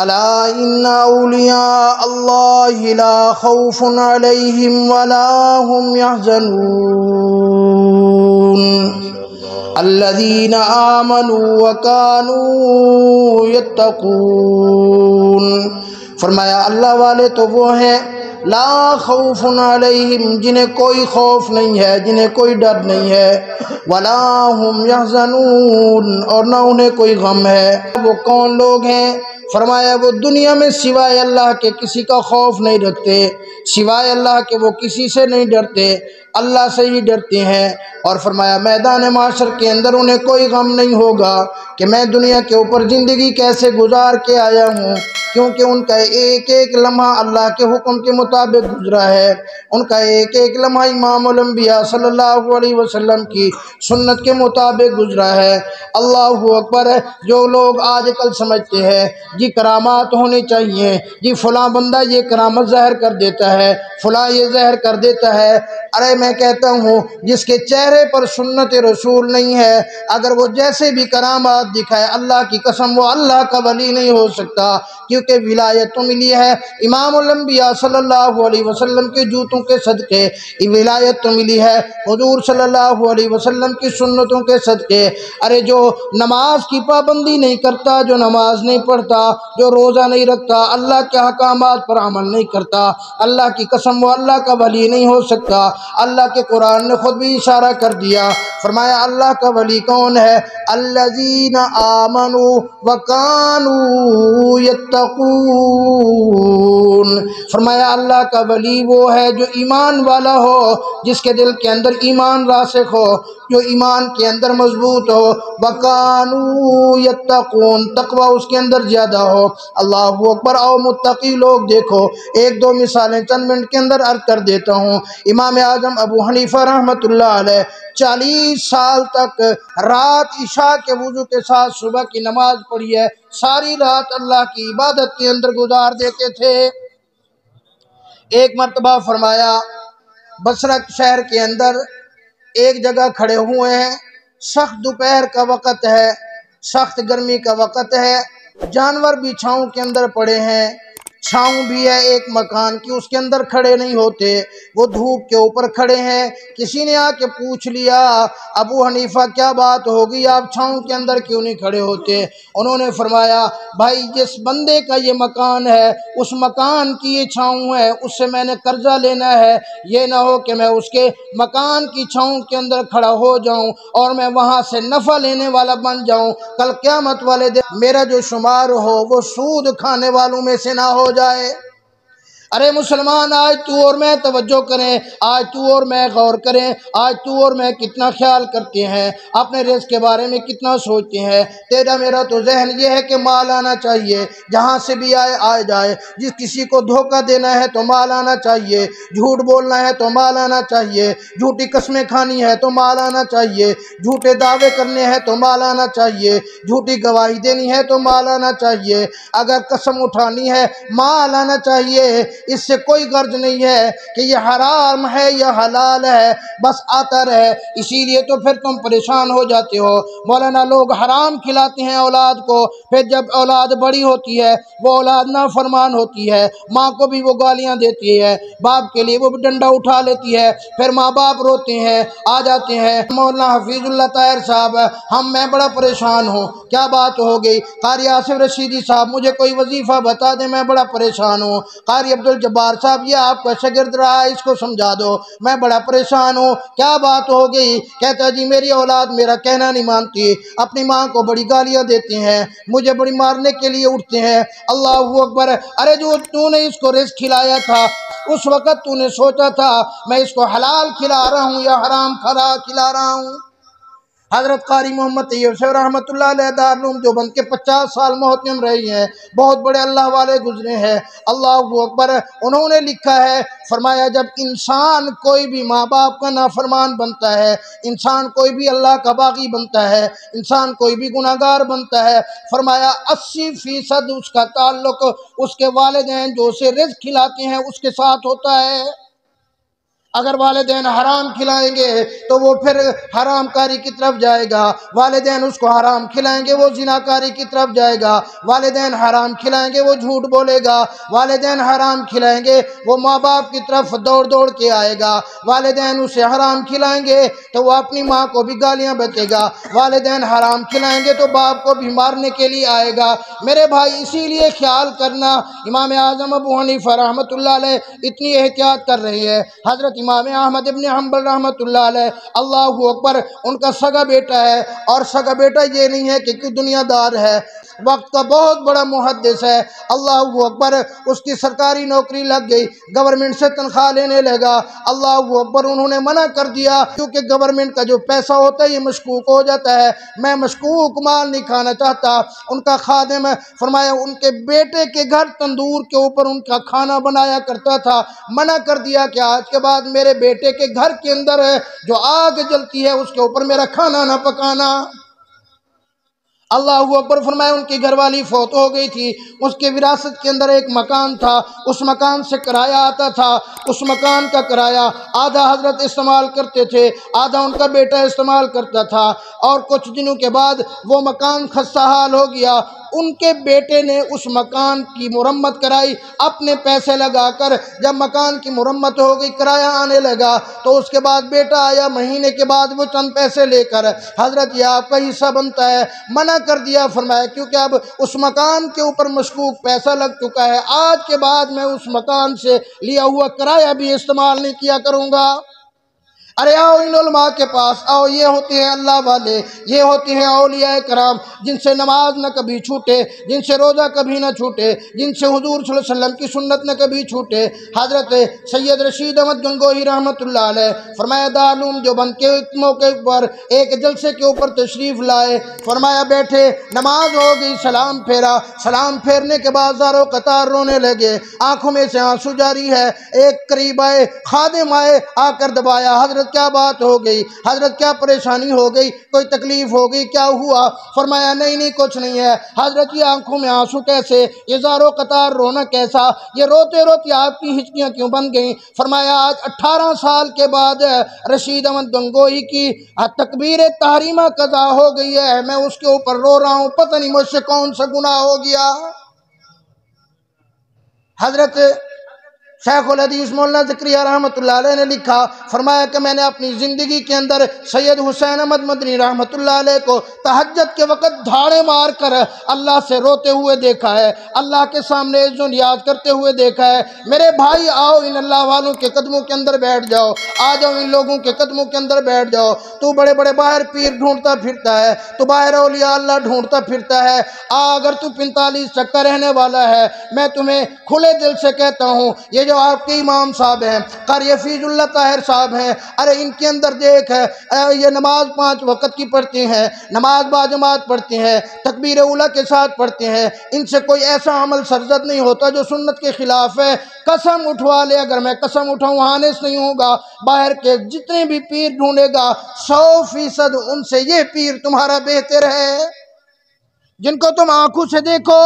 الا ان اولیاء اللہ لا خوف علیہم ولا هم يحزنون الذین آمنوا وکانوا یتقون۔ فرمایا اللہ والے تو وہ ہیں لا خوف علیہم، جنہیں کوئی خوف نہیں ہے، جنہیں کوئی ڈر نہیں ہے، ولا هم يحزنون، اور نہ انہیں کوئی غم ہے۔ وہ کون لوگ ہیں؟ فرمایا وہ دنیا میں سوائے اللہ کے کسی کا خوف نہیں رکھتے، سوائے اللہ کے وہ کسی سے نہیں ڈرتے، اللہ سے ہی ڈرتے ہیں۔ اور فرمایا میدان معاشر کے اندر انہیں کوئی غم نہیں ہوگا کہ میں دنیا کے اوپر زندگی کیسے گزار کے آیا ہوں، کیونکہ ان کا ایک ایک لمحہ اللہ کے حکم کے مطابق گزرا ہے، ان کا ایک ایک لمحہ امام الانبیاء صلی اللہ علیہ وسلم کی سنت کے مطابق گزرا ہے۔ اللہ اکبر۔ جو لوگ آج کل سمجھتے ہیں جی کرامات ہونی چاہیے، جی فلاں بندہ یہ کرامت ظاہر کر دیتا ہے، فلاں یہ ظاہر کر دیتا ہے، ارے میں کہتا ہوں جس کے چہرے پر سنت رسول نہیں ہے، اگر وہ جیسے بھی کرامات دکھائے، اللہ کی قسم وہ اللہ کا ولی نہیں ہو سکتا، کیونکہ ولایت تو ملی ہے امام الانبیاء صلی اللہ علیہ وسلم کے جوتوں کے صدقے، ولایت تو ملی ہے حضور صلی اللہ علیہ وسلم کی سنتوں کے صدقے۔ ارے جو نماز کی پابندی نہیں کرتا، جو نماز نہیں پڑھتا، جو روزہ نہیں رکھتا، اللہ کے احکامات پر عمل نہیں کرتا، اللہ کی قسم وہ اللہ کا ولی نہیں ہو سکتا۔ اللہ کے قرآن نے خود بھی اشارہ کر دیا، فرمایا اللہ کا ولی کون ہے؟ الذین آمنوا وکانوا یتقون۔ فرمایا اللہ کا ولی وہ ہے جو ایمان والا ہو، جس کے دل کے اندر ایمان راسخ ہو، جو ایمان کے اندر مضبوط ہو، وکانوا یتقون، تقوی اس کے اندر زیادہ ہو۔ اللہ اکبر۔ او متقی لوگ دیکھو، ایک دو مثالیں چند منٹ کے اندر عرض کر دیتا ہوں۔ امام اعظم ابو حنیفہ رحمۃ اللہ علیہ 40 سال تک رات عشاء کے وضو کے ساتھ صبح کی نماز پڑھی ہے، ساری رات اللہ کی عبادت کے اندر گزار دیتے تھے۔ ایک مرتبہ فرمایا بصرہ شہر کے اندر ایک جگہ کھڑے ہوئے ہیں، سخت دوپہر کا وقت ہے، سخت گرمی کا وقت ہے، جانور بھی چھاؤں کے اندر پڑے ہیں، چھاؤں بھی ہے ایک مکان کی، اس کے اندر کھڑے نہیں ہوتے، وہ دھوپ کے اوپر کھڑے ہیں۔ کسی نے آ کے پوچھ لیا ابو حنیفہ کیا بات ہوگی، آپ چھاؤں کے اندر کیوں نہیں کھڑے ہوتے؟ انہوں نے فرمایا بھائی جس بندے کا یہ مکان ہے، اس مکان کی یہ چھاؤں ہے، اس سے میں نے قرضہ لینا ہے، یہ نہ ہو کہ میں اس کے مکان کی چھاؤں کے اندر کھڑا ہو جاؤں اور میں وہاں سے نفع لینے والا بن جاؤں، کل قیامت والے دن میرا جو شمار ہو وہ سود کھانے والوں میں سے نہ ہو جائے۔ ارے مسلمان آج تو اور میں توجہ کریں، آج تو اور میں غور کریں، آج تو اور میں کتنا خیال کرتے ہیں، اپنے رزق کے بارے میں کتنا سوچتے ہیں۔ تیرا میرا تو ذہن یہ ہے کہ مال آنا چاہیے، جہاں سے بھی آئے آئے جائے، جس کسی کو دھوکہ دینا ہے تو مال آنا چاہیے، جھوٹ بولنا ہے تو مال آنا چاہیے، جھوٹی قسمیں کھانی ہے تو مال آنا چاہیے، جھوٹے دعوے کرنے ہیں تو مال آنا چاہیے، جھوٹی گواہی دینی ہے تو مال آنا چاہیے، اگر قسم اٹھانی ہے مال آنا چاہیے۔ اس سے کوئی غرض نہیں ہے کہ یہ حرام ہے یا حلال ہے، بس آتا رہے۔ اسی لیے تو پھر تم پریشان ہو جاتے ہو۔ مولانا لوگ حرام کھلاتے ہیں اولاد کو، پھر جب اولاد بڑی ہوتی ہے وہ اولاد نافرمان ہوتی ہے، ماں کو بھی وہ گالیاں دیتی ہے، باپ کے لیے وہ بھی ڈنڈا اٹھا لیتی ہے، پھر ماں باپ روتے ہیں، آ جاتے ہیں مولانا حفیظ اللہ طاہر صاحب میں بڑا پریشان ہوں۔ کیا بات ہو گئی؟ قاری آصف رشیدی صاحب مجھے کوئی وظیفہ بتا دیں، میں بڑا پریشان ہوں۔ قاری عبدالجبار صاحب یہ آپ کا شاگرد رہا ہے، اس کو سمجھا دو، میں بڑا پریشان ہوں۔ کیا بات ہو گئی؟ کہتا جی میری اولاد میرا کہنا نہیں مانتی، اپنی ماں کو بڑی گالیاں دیتے ہیں، مجھے بڑی مارنے کے لیے اٹھتے ہیں۔ اللہ اکبر۔ ارے جو تو نے اس کو رزق کھلایا تھا، اس وقت تو نے سوچا تھا میں اس کو حلال کھلا رہا ہوں یا حرام کھلا رہا ہوں؟ حضرت قاری محمد طیب صاحب رحمۃ اللہ علیہ دارالعلوم دیوبند کے 50 سال محتم رہی ہیں، بہت بڑے اللہ والے گزرے ہیں۔ اللہ اکبر۔ انہوں نے لکھا ہے، فرمایا جب انسان کوئی بھی ماں باپ کا نافرمان بنتا ہے، انسان کوئی بھی اللہ کا باغی بنتا ہے، انسان کوئی بھی گناہگار بنتا ہے، فرمایا 80% اس کا تعلق اس کے والدین جو اسے رزق کھلاتے ہیں اس کے ساتھ ہوتا ہے۔ اگر والدین حرام کھلائیں گے تو وہ پھر حرام کاری کی طرف جائے گا، والدین اس کو حرام کھلائیں گے وہ زنا کاری کی طرف جائے گا، والدین حرام کھلائیں گے وہ جھوٹ بولے گا، والدین حرام کھلائیں گے وہ ماں باپ کی طرف دوڑ دوڑ کے آئے گا، والدین اسے حرام کھلائیں گے تو وہ اپنی ماں کو بھی گالیاں بکے گا، والدین حرام کھلائیں گے تو باپ کو بھی مارنے کے لیے آئے گا۔ میرے بھائی اسی لیے خیال کرنا، امام اعظم ابو حنیفہ رحمۃ اللہ علیہ اتنی احتیاط کر رہی ہے، حضرت امام احمد ابن حنبل رحمۃ اللہ علیہ اللہ اکبر ان کا سگا بیٹا ہے، اور سگا بیٹا یہ نہیں ہے کہ کوئی دنیا دار ہے، وقت کا بہت بڑا محدث ہے، اللہ اکبر اس کی سرکاری نوکری لگ گئی، گورنمنٹ سے تنخواہ لینے لگا، اللہ اکبر انہوں نے منع کر دیا کیونکہ گورنمنٹ کا جو پیسہ ہوتا ہے یہ مشکوک ہو جاتا ہے، میں مشکوک مال نہیں کھانا چاہتا۔ ان کا خادم فرمایا ان کے بیٹے کے گھر تندور کے اوپر ان کا کھانا بنایا کرتا تھا، منع کر دیا کہ آج کے بعد میرے بیٹے کے گھر کے اندر جو آگ جلتی ہے اس کے اوپر میرا کھانا نہ پکانا۔ اللہ اکبر فرمایا ان کی گھر والی فوت ہو گئی تھی، اس کے وراثت کے اندر ایک مکان تھا، اس مکان سے کرایہ آتا تھا، اس مکان کا کرایہ آدھا حضرت استعمال کرتے تھے، آدھا ان کا بیٹا استعمال کرتا تھا، اور کچھ دنوں کے بعد وہ مکان خستہ حال ہو گیا، ان کے بیٹے نے اس مکان کی مرمت کرائی اپنے پیسے لگا کر، جب مکان کی مرمت ہو گئی کرایہ آنے لگا تو اس کے بعد بیٹا آیا، مہینے کے بعد وہ چند پیسے لے کر حضرت یہ آپ کا حصہ بنتا ہے، منع کر دیا، فرمایا کیونکہ اب اس مکان کے اوپر مشکوک پیسہ لگ چکا ہے، آج کے بعد میں اس مکان سے لیا ہوا کرایہ بھی استعمال نہیں کیا کروں گا۔ ارے آؤ ان علماء کے پاس آؤ، یہ ہوتے ہیں اللہ والے، یہ ہوتے ہیں اولیاء کرام جن سے نماز نہ کبھی چھوٹے، جن سے روزہ کبھی نہ چھوٹے، جن سے حضور صلی اللہ علیہ وسلم کی سنت نہ کبھی چھوٹے۔ حضرت سید رشید احمد گنگوہی رحمۃ اللہ علیہ فرمایا دارالعلوم دیوبند کے موقع پر ایک جلسے کے اوپر تشریف لائے، فرمایا بیٹھے، نماز ہو گئی، سلام پھیرا، سلام پھیرنے کے بعد زارو قطار رونے لگے، آنکھوں میں سے آنسو جاری ہے، ایک قریب آئے، خادم آئے، آ کر دبایا، حضرت کیا بات ہو گئی، حضرت کیا پریشانی ہو گئی، کوئی تکلیف ہو گئی، کیا ہوا؟ فرمایا نہیں کچھ نہیں ہے۔ حضرت یہ آنکھوں میں آنسو کیسے، یہ زارو قطار رونا کیسا، یہ روتے روتے آپ کی ہچکیاں کیوں بن گئیں؟ فرمایا آج 18 سال کے بعد رشید احمد گنگوہی کی تکبیر تحریمہ قضا ہو گئی ہے، میں اس کے اوپر رو رہا ہوں، پتہ نہیں مجھ سے کون سا گناہ ہو گیا۔ حضرت شیخ الحدیث مولانا زکریہ رحمۃ اللہ علیہ نے لکھا، فرمایا کہ میں نے اپنی زندگی کے اندر سید حسین احمد مدنی رحمۃ اللہ علیہ کو تہجد کے وقت دھاڑے مار کر اللہ سے روتے ہوئے دیکھا ہے، اللہ کے سامنے عز و نیاز کرتے ہوئے دیکھا ہے۔ میرے بھائی آؤ ان اللہ والوں کے قدموں کے اندر بیٹھ جاؤ، آ جاؤ ان لوگوں کے قدموں کے اندر بیٹھ جاؤ۔ تو بڑے بڑے باہر پیر ڈھونڈتا پھرتا ہے، تو باہر اولیاء اللہ ڈھونڈتا پھرتا ہے، اگر تو 45 تک کا رہنے والا ہے، میں تمہیں کھلے دل سے کہتا ہوں یہ جو آپ کے امام صاحب ہیں قاری فیض اللہ طاہر صاحب ہیں، ارے ان کے اندر دیکھ یہ نماز 5 وقت کی پڑھتے ہیں، نماز باجماعت پڑھتے ہیں، تکبیر اولیٰ کے ساتھ پڑھتے ہیں، ان سے کوئی ایسا عمل سرزد نہیں ہوتا جو سنت کے خلاف ہے، قسم اٹھوا لے، اگر میں قسم اٹھاؤں حانس نہیں ہوگا، باہر کے جتنے بھی پیر ڈھونڈے گا 100% ان سے یہ پیر تمہارا بہتر ہے، جن کو تم آنکھوں سے دیکھو،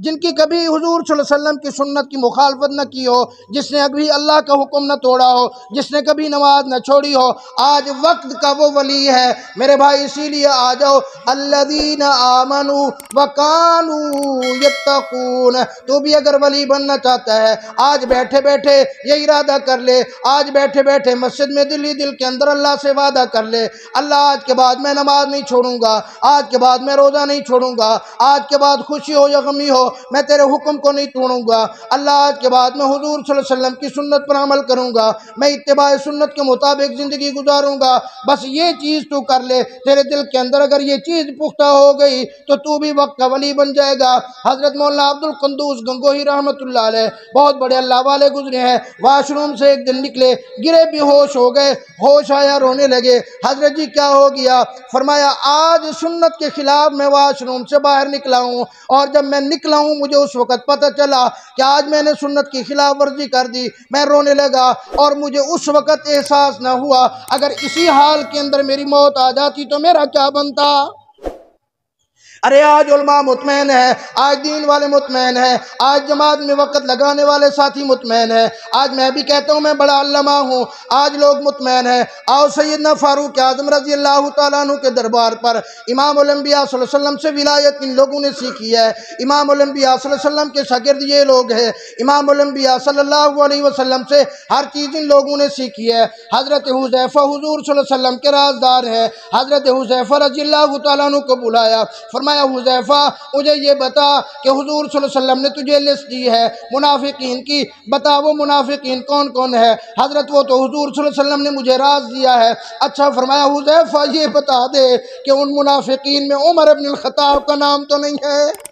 جن کی کبھی حضور صلی اللہ علیہ وسلم کی سنت کی مخالفت نہ کی ہو، جس نے ابھی اللہ کا حکم نہ توڑا ہو، جس نے کبھی نماز نہ چھوڑی ہو، آج وقت کا وہ ولی ہے۔ میرے بھائی اسی لیے آ جاؤ، الذین آمنوا وکانوا یتقون، تو بھی اگر ولی بننا چاہتا ہے آج بیٹھے بیٹھے یہ ارادہ کر لے، آج بیٹھے بیٹھے مسجد میں دل کے اندر اللہ سے وعدہ کر لے، اللہ آج کے بعد میں نماز نہیں چھوڑوں گا، آج کے بعد میں روزہ نہیں چھوڑوں گا، آج کے بعد خوشی ہو یا غمی ہو میں تیرے حکم کو نہیں توڑوں گا، اللہ آج کے بعد میں حضور صلی اللہ علیہ وسلم کی سنت پر عمل کروں گا، میں اتباع سنت کے مطابق زندگی گزاروں گا، بس یہ چیز تو کر لے، تیرے دل کے اندر اگر یہ چیز پختہ ہو گئی تو بھی وقت کا ولی بن جائے گا۔ حضرت مولانا عبد القدوس گنگوہی رحمۃ اللہ علیہ بہت بڑے اللہ والے گزرے ہیں، واش روم سے ایک دن نکلے، گرے بھی ہوش ہو گئے، ہوش آیا، رونے لگے، حضرت جی کیا ہو گیا؟ فرمایا آج سنت کے خلاف میں واش روم سے باہر نکلا ہوں، اور جب میں نکلا ہوں مجھے اس وقت پتہ چلا کہ آج میں نے سنت کی خلاف ورزی کر دی، میں رونے لگا، اور مجھے اس وقت احساس نہ ہوا اگر اسی حال کے اندر میری موت آ جاتی تو میرا کیا بنتا۔ ارے آج علماء مطمئن ہے، آج دین والے مطمئن ہیں، آج جماعت میں وقت لگانے والے ساتھی مطمئن ہیں، آج میں بھی کہتا ہوں میں بڑا علامہ ہوں، آج لوگ مطمئن ہیں۔ آؤ سیدنا فاروق اعظم رضی اللہ تعالیٰ عنہ کے دربار پر امام الانبیاء صلی اللہ علیہ وسلم سے ولایت ان لوگوں نے سیکھی ہے۔ امام الانبیاء صلی اللہ علیہ وسلم کے شاگرد یہ لوگ ہیں، امام الانبیاء صلی اللہ علیہ وسلم سے ہر چیز ان لوگوں نے سیکھی ہے۔ حضرت حذیفہ حضور صلی اللہ علیہ وسلم کے رازدار ہیں، حضرت حذیفہ رضی اللہ تعالیٰ عنہ کو بلایا، فرمایا حذیفہ مجھے یہ بتا کہ حضور صلی اللہ علیہ وسلم نے تجھے لسٹ دی ہے منافقین کی، بتا وہ منافقین کون کون ہے؟ حضرت وہ تو حضور صلی اللہ علیہ وسلم نے مجھے راز دیا ہے۔ اچھا فرمایا حذیفہ یہ بتا دے کہ ان منافقین میں عمر ابن الخطاب کا نام تو نہیں ہے؟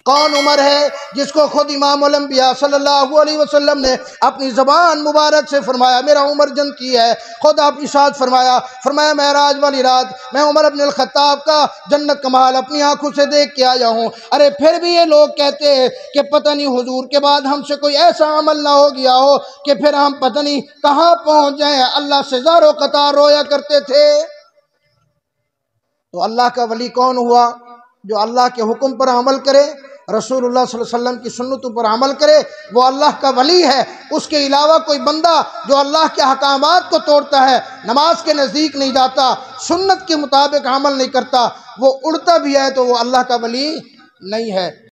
کون عمر ہے جس کو خود امام الانبیاء صلی اللہ علیہ وسلم نے اپنی زبان مبارک سے فرمایا میرا عمر جنتی ہے؟ خود آپ ارشاد فرمایا معراج والی رات میں عمر ابن الخطاب کا جنت کمال اپنی آنکھوں سے دیکھ کے آیا ہوں۔ ارے پھر بھی یہ لوگ کہتے ہیں کہ پتہ نہیں حضور کے بعد ہم سے کوئی ایسا عمل نہ ہو گیا ہو کہ پھر ہم پتہ نہیں کہاں پہنچ جائیں۔ اللہ سے زار و قطار رویا کرتے تھے۔ تو اللہ کا ولی کون ہوا؟ جو اللہ کے حکم پر عمل کرے، رسول اللہ صلی اللہ علیہ وسلم کی سنتوں پر عمل کرے، وہ اللہ کا ولی ہے۔ اس کے علاوہ کوئی بندہ جو اللہ کے احکامات کو توڑتا ہے، نماز کے نزدیک نہیں جاتا، سنت کے مطابق عمل نہیں کرتا، وہ اڑتا بھی ہے تو وہ اللہ کا ولی نہیں ہے۔